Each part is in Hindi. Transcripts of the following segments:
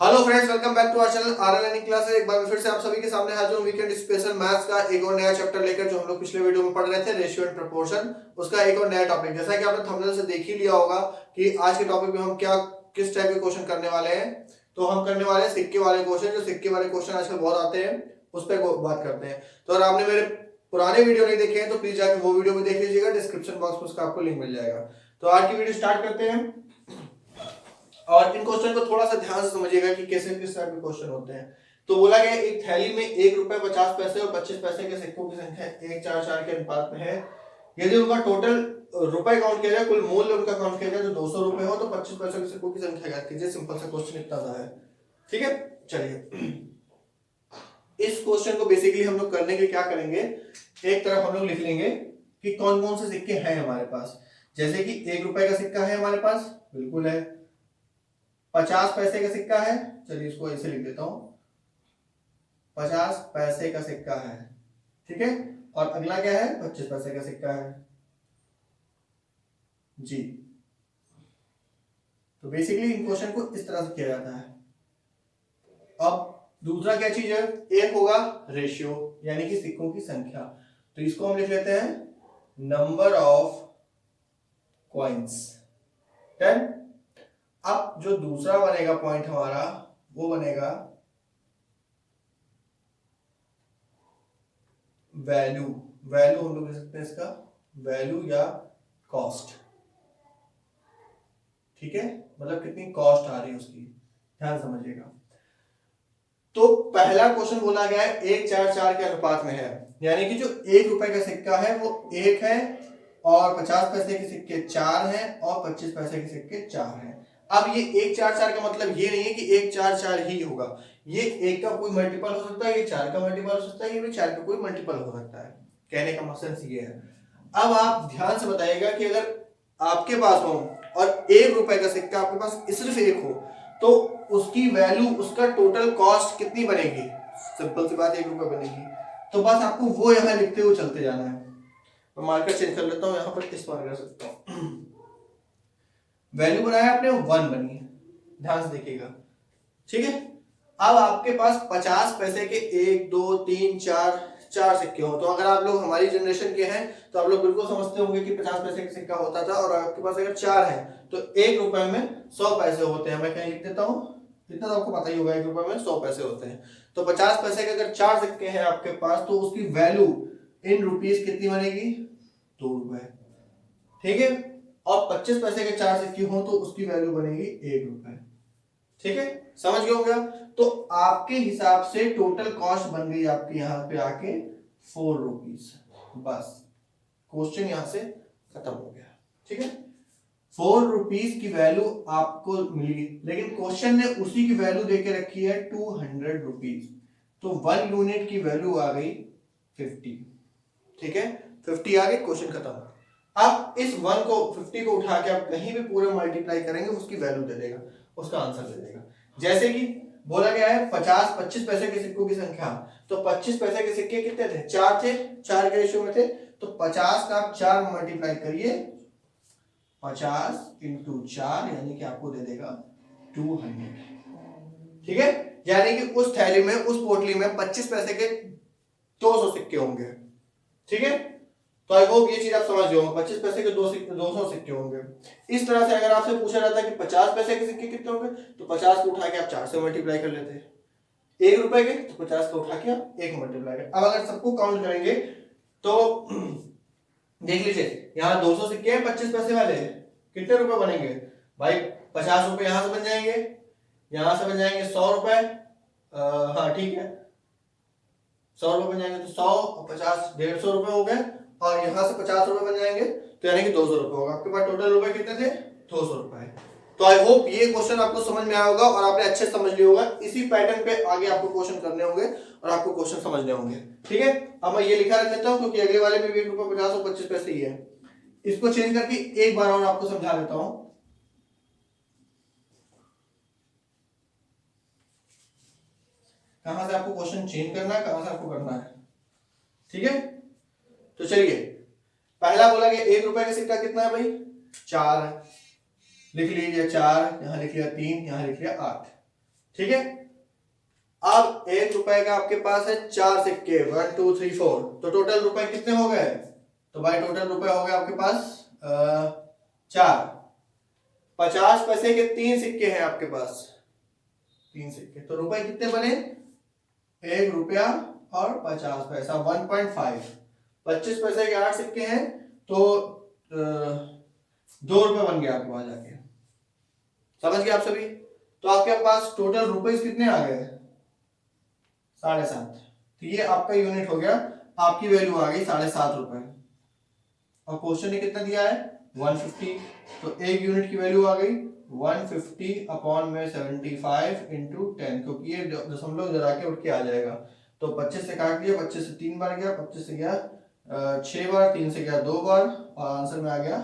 Hello friends, welcome back to our channel RL learning classes. एक बार फिर से आप सभी के सामने हाजिर हूं वीकेंड स्पेशल मैथ्स का एक और नया चैप्टर लेकर, जो हम लोग पिछले वीडियो में पढ़ रहे थे रेशियो एंड प्रोपोर्शन, उसका एक और नया टॉपिक। जैसा कि आपने थंबनेल से देख ही लिया होगा कि आज के टॉपिक में हम किस टाइप के क्वेश्चन करने वाले हैं। तो हम करने वाले हैं सिक्के वाले क्वेश्चन। जो सिक्के वाले क्वेश्चन आजकल बहुत आते हैं, उस पर बात करते हैं। तो अगर आपने मेरे पुराने वीडियो नहीं देखे हैं तो प्लीज जाकर वो वीडियो भी देख लीजिएगा, डिस्क्रिप्शन बॉक्स में उसका आपको लिंक मिल जाएगा। तो आज की वीडियो स्टार्ट करते हैं और इन क्वेश्चन को थोड़ा सा ध्यान से समझिएगा कि कैसे किस टाइप के क्वेश्चन होते हैं। तो बोला गया एक थैली में 1 रुपए 50 पैसे और 25 पैसे के सिक्कों की संख्या 144 के अनुपात में है। यदि उनका टोटल रुपए काउंट किया जाए, कुल मूल्य उनका काउंट किया जाए तो 200 रुपए हो, तो 25 पैसे के सिक्कों की संख्या ज्ञात कीजिए। सिंपल सा क्वेश्चन इतना सा है, ठीक है। चलिए, इस क्वेश्चन को बेसिकली हम लोग करने के क्या करेंगे, एक तरफ हम लोग लिख लेंगे कि कौन कौन से सिक्के हैं हमारे पास। जैसे कि 1 रुपए का सिक्का है हमारे पास, बिल्कुल है। 50 पैसे का सिक्का है, चलिए इसको ऐसे लिख देता हूं, 50 पैसे का सिक्का है, ठीक है। और अगला क्या है, 25 पैसे का सिक्का है जी। तो बेसिकली इन क्वेश्चन को इस तरह से किया जाता है। अब दूसरा क्या चीज है, एक होगा रेशियो यानी कि सिक्कों की संख्या। तो इसको हम लिख लेते हैं नंबर ऑफ कॉइन्स 10। अब जो दूसरा बनेगा पॉइंट हमारा, वो बनेगा वैल्यू। वैल्यू हम लोग लिख सकते हैं इसका वैल्यू या कॉस्ट, ठीक है। मतलब कितनी कॉस्ट आ रही है उसकी, ध्यान समझिएगा। तो पहला क्वेश्चन बोला गया है 144 के अनुपात में है, यानी कि जो 1 रुपए का सिक्का है वो 1 है और 50 पैसे के सिक्के 4 हैं और 25 पैसे के सिक्के 4 हैं। अब ये 144 का मतलब ये नहीं है कि 144 ही होगा, ये 1 का कोई मल्टीपल हो सकता है, ये 4 का मल्टीपल हो सकता है, ये भी 4 का कोई मल्टीपल हो सकता है। कहने का मकसद ये है। अब आप ध्यान से बताइएगा कि अगर आपके पास हो और 1 रुपए का सिक्का आपके पास सिर्फ 1 हो, तो उसकी वैल्यू, उसका टोटल कॉस्ट कितनी बनेगी। सिंपल सी बात, 1 रुपए बनेगी। तो बस आपको वो यहां लिखते हुए चलते जाना है। मैं मार्कर चेंज कर लेता हूं, यहां पर इस मार्कर सकता हूं। वैल्यू बनाया आपने, 1 बनी है, ध्यान से देखिएगा, ठीक है। अब आपके पास 50 पैसे के 1 2 3 4 सिक्के हो। तो अगर आप लोग हमारी जनरेशन के हैं तो आप लोग बिल्कुल समझते होंगे कि 50 पैसे का सिक्का होता था, और आपके पास अगर 4 है तो 1 रुपए में 100 पैसे होते हैं। मैं कहीं लिख देता हूं, इतना तो आपको पता ही होगा, 1 रुपए में 100 पैसे होते हैं। तो 50 पैसे के अगर 4 सिक्के हैं आपके पास, तो उसकी वैल्यू इन रुपीस कितनी बनेगी, 2 रुपए, ठीक है। और 25 पैसे के 4 सिक्के हो तो उसकी वैल्यू बनेगी 1 रुपए, ठीक है। समझ गए होंगे। तो आपके हिसाब से टोटल कॉस्ट बन गई आपकी यहां पे आके 4 रुपीज। बस क्वेश्चन यहां से खत्म हो गया, ठीक है। 4 रुपीज की वैल्यू आपको मिली, लेकिन क्वेश्चन ने उसी की वैल्यू देके रखी है 200 रुपीज। तो 1 यूनिट की वैल्यू आ गई 50, ठीक है। 50 आ गई, क्वेश्चन खत्म। अब इस 1 को 50 को उठा के आप कहीं भी पूरे मल्टीप्लाई करेंगे, उसकी वैल्यू दे देगा, उसका आंसर दे देगा। जैसे कि बोला गया है 25 पैसे के सिक्कों की संख्या, तो 25 पैसे के सिक्के कितने थे, 4 थे, 4 के रेशियो में थे। तो 50 का आप 4 मल्टीप्लाई करिए, 50 इंटू 4 यानी कि आपको दे देगा 200, ठीक है। यानी कि उस थैली में, उस पोटली में 25 पैसे के 200 सिक्के होंगे, ठीक है। तो आई होप ये चीज आप समझ गए होंगे, 25 पैसे के 200 सिक्के होंगे। इस तरह से अगर आपसे पूछा जाता है कि 50 पैसे के सिक्के कितने होंगे, तो 50 को उठा के आप 4 से मल्टीप्लाई कर लेते हैं। 1 रुपए के तो 50 को उठा के आप 1 मल्टीप्लाई कर। अब अगर सबको काउंट करेंगे तो देख लीजिए, यहाँ 200 सिक्के हैं 25 पैसे वाले, कितने रुपए बनेंगे भाई, 50 रुपए यहां से बन जाएंगे, यहां से बन जाएंगे 100 रुपए, हाँ ठीक है, 100 रुपए बन जाएंगे। तो 100 और 50 150 रुपए हो गए, और यहां से 50 रुपए बन जाएंगे, तो यानी कि 200 रुपए होगा। आपके पास टोटल रुपए कितने थे, 200 रुपए। तो आई होप ये क्वेश्चन आपको समझ में आया होगा और आपने अच्छे से समझ लिया होगा। इसी पैटर्न पे आगे आपको क्वेश्चन करने होंगे और आपको क्वेश्चन समझने होंगे, ठीक है। अब मैं ये लिखा रख देता हूं, क्योंकि अगले वाले में भी 1 रुपए 50 और 25 पैसे ही है। इसको चेंज करके एक बार और आपको समझा देता हूं। कहां से आपको क्वेश्चन चेंज करना है, कहां से आपको करना है, ठीक है। तो चलिए, पहला बोला गया 1 रुपए का सिक्का कितना है भाई, 4 है, लिख लीजिए 4, यहां लिख लिया 3, यहां लिख लिया 8, ठीक है। अब 1 रुपए का आपके पास है 4 सिक्के, 1 2 3 4, तो टोटल रुपए कितने हो गए? तो भाई टोटल रुपए हो गए आपके पास 4। 50 पैसे के 3 सिक्के हैं आपके पास, 3 सिक्के, तो रुपए कितने बने? 1 रुपया और 50 पैसा, 1.5। 25 पैसे के 8 सिक्के हैं, तो 2 रुपए बन गया आपके पास जाके। समझ गए आप सभी? तो आपके पास टोटल रुपए कितने आ गए? 7.5। तो ये आपका यूनिट हो गया, आपकी वैल्यू आ गई 7.5 रुपए। और क्वेश्चन ने कितना दिया है? 150। तो एक यूनिट की वैल्यू आ गई 150 अपॉन में 75 इंटू 10, क्योंकि ये दशमलव इधर आके उठ के आ जाएगा। तो 25 से काट दिया, 25 से 3 बार गया, 25 से गया 6 बार, 3 से गया 2 बार, और आंसर में आ गया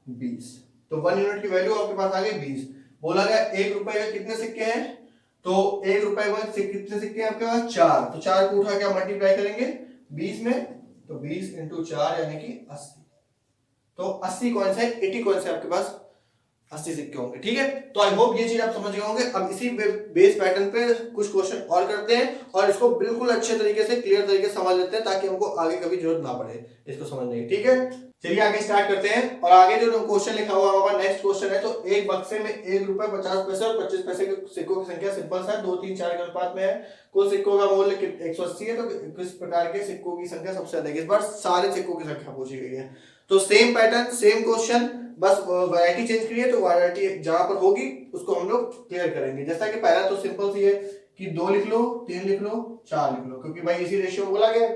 20। तो 1 यूनिट की वैल्यू आपके पास आ गई 20। बोला गया 1 रुपए के कितने सिक्के हैं? तो 1 रुपए में कितने सिक्के हैं आपके पास? 4। तो 4 को उठा के आप मल्टीप्लाई करेंगे 20 में, तो 20 इंटू 4 यानी कि 80। तो 80 कॉइन्स है, 80 कॉइन्स है आपके पास, 80 सिक्के होंगे। ठीक है, तो आई होप ये चीज आप समझ गए होंगे। अब इसी बेस पैटर्न पे कुछ क्वेश्चन और करते हैं और इसको बिल्कुल अच्छे तरीके से, क्लियर तरीके से समझ लेते हैं, ताकि हमको आगे कभी जरूरत ना पड़े इसको समझने की। ठीक है, चलिए आगे स्टार्ट करते हैं। और आगे जो क्वेश्चन लिखा हुआ हमारा नेक्स्ट क्वेश्चन है, तो एक बक्से में 1 रुपए 50 पैसे और 25 पैसे के सिक्कों की संख्या सिंपल सा 2 3 4 के अनुपात में है। कुल सिक्कों का मूल्य 180 है, तो किस प्रकार के सिक्कों की संख्या सबसे अधिक है? इस बार सारे सिक्कों की संख्या पूछी गई है। तो सेम पैटर्न, सेम क्वेश्चन, बस वैरायटी चेंज करी है, तो वैरायटी जहां पर होगी उसको हम लोग क्लियर करेंगे। जैसा कि पहला तो सिंपल सी है कि 2 लिख लो, 3 लिख लो, 4 लिख लो, क्योंकि भाई इसी रेशियो में बोला गया।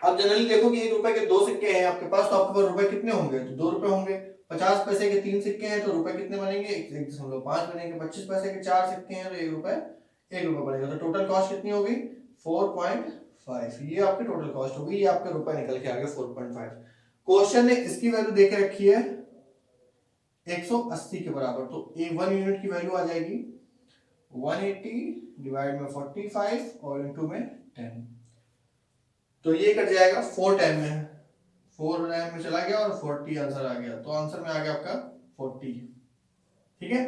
अब जनरली देखो कि 1 रुपए के 2 सिक्के हैं आपके पास, तो आपके पास रुपए कितने होंगे? तो 2 रुपए होंगे। 50 पैसे के 3 सिक्के हैं, तो रुपए कितने बनेंगे? 1.5 बनेंगे। 25 पैसे के 4 सिक्के हैं, तो 1 रुपए बनेगा। तो टोटल कॉस्ट कितनी होगी? 4.5। ये आपकी टोटल कॉस्ट होगी, ये आपके रुपए निकल के आ गए 4.5। क्वेश्चन ने इसकी वैल्यू देके रखी है 180 के बराबर, तो 1 यूनिट की वैल्यू आ जाएगी 180 डिवाइड में 45 और इनटू में 10। तो ये कट जाएगा 4 टाइम में, 4 टाइम में चला गया और 40 आंसर आ गया। तो आंसर में आ गया आपका 40। ठीक है,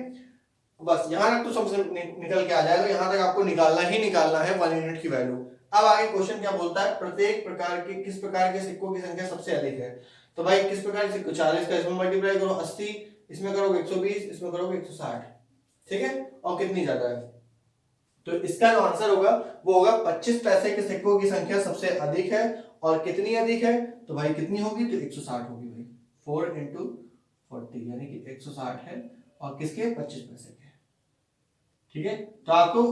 बस यहां तक तो सबसे निकल के आ जाएगा। यहां तक आपको निकालना ही निकालना है 1 यूनिट की वैल्यू। अब आगे क्वेश्चन क्या बोलता है? प्रत्येक प्रकार के, किस प्रकार के सिक्कों की संख्या सबसे अधिक है? तो भाई किस प्रकार के सिक्कों? 40 का इसमें मल्टीप्लाई करो 80, इसमें करोगे 120, इसमें करोगे 160। ठीक है, और कितनी ज्यादा है? तो इसका जो आंसर होगा वो होगा 25 पैसे के सिक्कों की संख्या सबसे अधिक है। और कितनी अधिक है? तो भाई कितनी होगी? तो 160 होगी भाई। 4 इंटू 40 यानी कि 160 है, और किसके? 25 पैसे के। ठीक है, तो आपको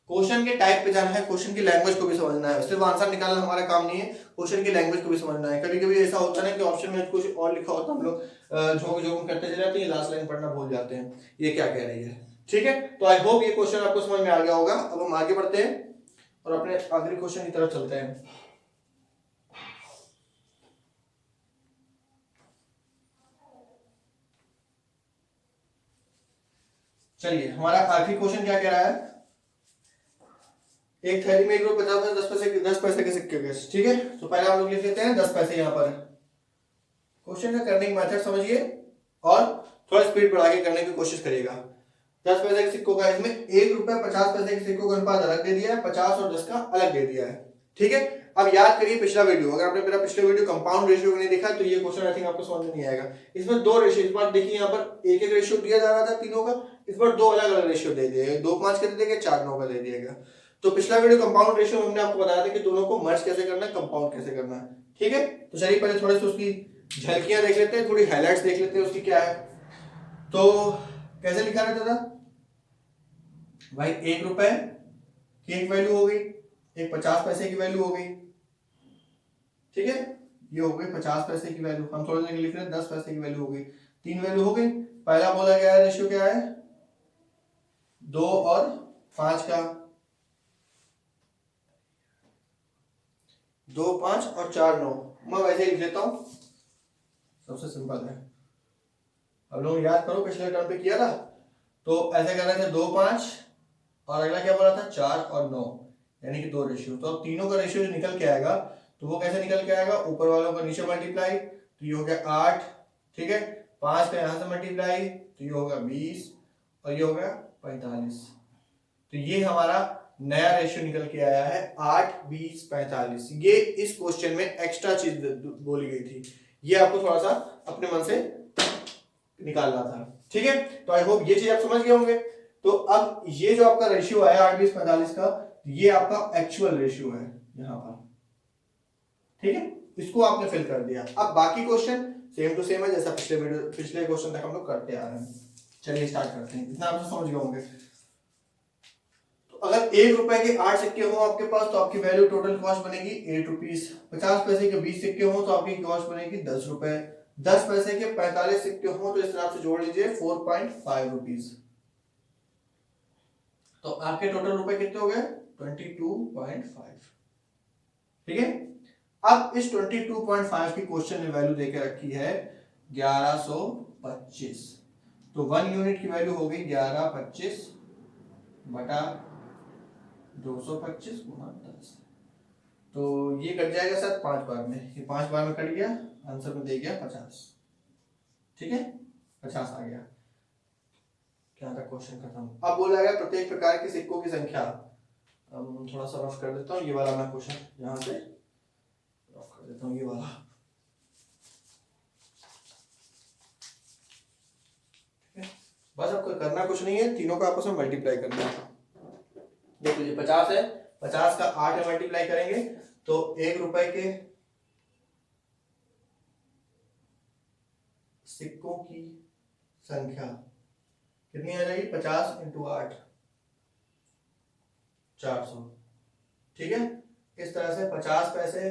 क्वेश्चन के टाइप पे जाना है, क्वेश्चन की लैंग्वेज को भी समझना है। सिर्फ आंसर निकालना हमारा काम नहीं है, क्वेश्चन की लैंग्वेज को भी समझना है। कभी कभी ऐसा होता है कि ऑप्शन में कुछ और लिखा होता है, हम लोग झोंक झोंक करते चले जाते हैं, लास्ट लाइन पढ़ना भूल जाते हैं ये क्या कह रही है। ठीक है, तो आई होप ये क्वेश्चन आपको समझ में आ गया होगा। अब हम आगे बढ़ते हैं और अपने आखिरी क्वेश्चन की तरफ चलते हैं। चलिए, हमारा आखिरी क्वेश्चन क्या कह रहा है? एक थैली में 1 रुपए 50 पैसे 10 पैसे के सिक्के के। ठीक है, तो पहले हम लोग लिख लेते हैं 10 पैसे यहाँ पर। क्वेश्चन का करने का मेथड समझिए और थोड़ा स्पीड बढ़ा के करने की कोशिश करिएगा। 10 पैसे के सिक्कों का, इसमें 1 रुपए 50 पैसे के सिक्कों का अनुपात अलग दे दिया है, 50 और 10 का अलग दे दिया है। ठीक है, अब याद करिए पिछला वीडियो, अगर आपने मेरा पिछला वीडियो कंपाउंड रेशियो नहीं देखा तो ये क्वेश्चन आई थिंक आपको समझ में नहीं आएगा। इसमें 2 रेशियो, इस बार देखिए यहाँ पर एक एक रेशियो दिया जा रहा था तीनों का, इस बार 2 अलग अलग रेशियो दे दिए, 2 5 का दे दिया, 4 9 का दे दिया गया। तो पिछला वीडियो कंपाउंड रेशियो में हमने आपको बताया था कि दोनों को मर्ज कैसे करना है, कंपाउंड कैसे करना है। ठीक है, तो चलिए पहले थोड़े से उसकी झलकियां देख लेते हैं, थोड़ी हाइलाइट्स देख लेते हैं उसकी क्या है। तो कैसे लिखा रहता था भाई? 1 रुपए की एक वैल्यू हो गई, एक 50 पैसे की वैल्यू हो गई। ठीक है, ये हो गई 50 पैसे की वैल्यू। हम थोड़ी देर लिख रहे हैं 10 पैसे की वैल्यू हो गई, 3 वैल्यू हो गई। पहला बोला गया है रेशियो क्या है? 2 और 5 का, 2 5 और 4 9। मैं वैसे ही लिख लेता हूं, सबसे सिंपल है। अब लोग याद करो पिछले टर्म पे किया था, तो ऐसे कर रहे थे 2 5 और अगला क्या बोला था? 4 और 9, यानी कि 2 रेशियो। तो अब तीनों का रेशियो निकल के आएगा, तो वो कैसे निकल के आएगा? ऊपर वालों का नीचे मल्टीप्लाई, तो ये हो गया 8। ठीक है, 5 का यहां से मल्टीप्लाई, तो ये होगा 20, और ये हो गया 45। तो ये हमारा नया रेशियो निकल के आया है 8, 20, 45। ये इस क्वेश्चन में एक्स्ट्रा चीज बोली गई थी, ये आपको थोड़ा सा अपने मन से निकालना था। ठीक है, तो आई होप ये चीज आप समझ गए होंगे। तो अब ये जो आपका रेशियो है 8, 20, 45 का, ये आपका एक्चुअल रेशियो है यहाँ पर। ठीक है, इसको आपने फिल कर दिया। अब बाकी क्वेश्चन सेम टू सेम है जैसा पिछले क्वेश्चन तक हम लोग करते आ रहे हैं। चलिए स्टार्ट करते हैं, इतना आप समझ गए होंगे। तो अगर 1 रुपए के 8 सिक्के हो आपके पास तो आपकी वैल्यू टोटल कॉस्ट बनेगी 8 रुपीज। 50 पैसे के 20 सिक्के हो तो आपकी कॉस्ट बनेगी 10 रुपए। 10 पैसे के 45 सिक्के हो तो इस तरह से जोड़ लीजिए 4.5 रुपीज। तो आपके टोटल रुपए कितने हो गए 22.5। ठीक है, अब इस 22.5 की क्वेश्चन ने वैल्यू देके रखी है 1125। तो 1 यूनिट की वैल्यू हो गई 1125 बटा 225 गुना 10। तो ये कट जाएगा सर 5 बार में, ये 5 बार में कट गया, आंसर में दे गया 50। ठीक है, 50 आ गया। क्या था क्वेश्चन खत्म। अब बोला गया प्रत्येक प्रकार के सिक्कों की संख्या। थोड़ा सा रफ कर देता हूँ, ये वाला मैं क्वेश्चन यहाँ से रफ कर देता हूँ, ये वाला। बस आपको करना कुछ नहीं है, तीनों का आपस में मल्टीप्लाई करना है। देख लीजिए 50 है, 50 का 8 में मल्टीप्लाई करेंगे तो 1 रुपए के सिक्कों की संख्या कितनी आ जाएगी 50 इंटू 8 400। ठीक है, इस तरह से 50 पैसे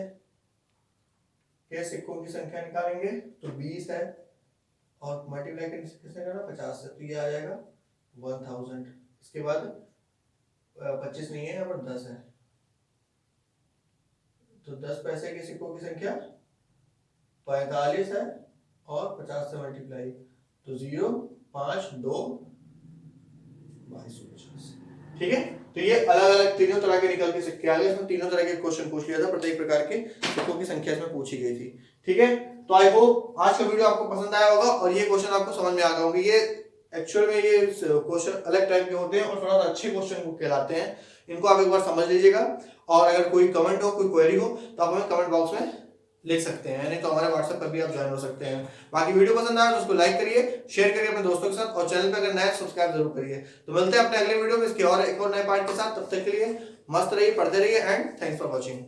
के सिक्कों की संख्या निकालेंगे तो 20 है और मल्टीप्लाई किसने करना 50 से, तो ये आ जाएगा 1000। इसके बाद 25 नहीं है यहाँ पर 10 है, तो 10 पैसे के सिक्कों की संख्या 45 है और 50 से मल्टीप्लाई तो 0, 5, 2, 2250। ठीक है, तो ये अलग अलग तीनों तरह के निकल के सिक्के आ गए। इसमें तीनों तरह के क्वेश्चन पूछ लिया था, प्रत्येक प्रकार के सिक्कों की संख्या इसमें पूछी गई थी। ठीक है, तो आई होप आज का वीडियो आपको पसंद आया होगा और ये क्वेश्चन आपको समझ में आ गए होंगे। ये एक्चुअल में ये क्वेश्चन अलग टाइप के होते हैं और थोड़ा सा अच्छे क्वेश्चन कहलाते हैं। इनको आप एक बार समझ लीजिएगा और अगर कोई कमेंट हो, कोई क्वेरी हो तो आप हमें कमेंट बॉक्स में लिख सकते हैं, नहीं तो हमारे व्हाट्सएप पर भी आप ज्वाइन हो सकते हैं। बाकी वीडियो पसंद आया तो उसको लाइक करिए, शेयर करिए अपने दोस्तों के साथ और चैनल पर अगर नया सब्सक्राइब जरूर करिए। तो मिलते हैं अपने अगले वीडियो में इसके और एक और नए पार्ट के साथ। तब तक के लिए मस्त रहिए, पढ़ते रहिए एंड थैंक्स फॉर वॉचिंग।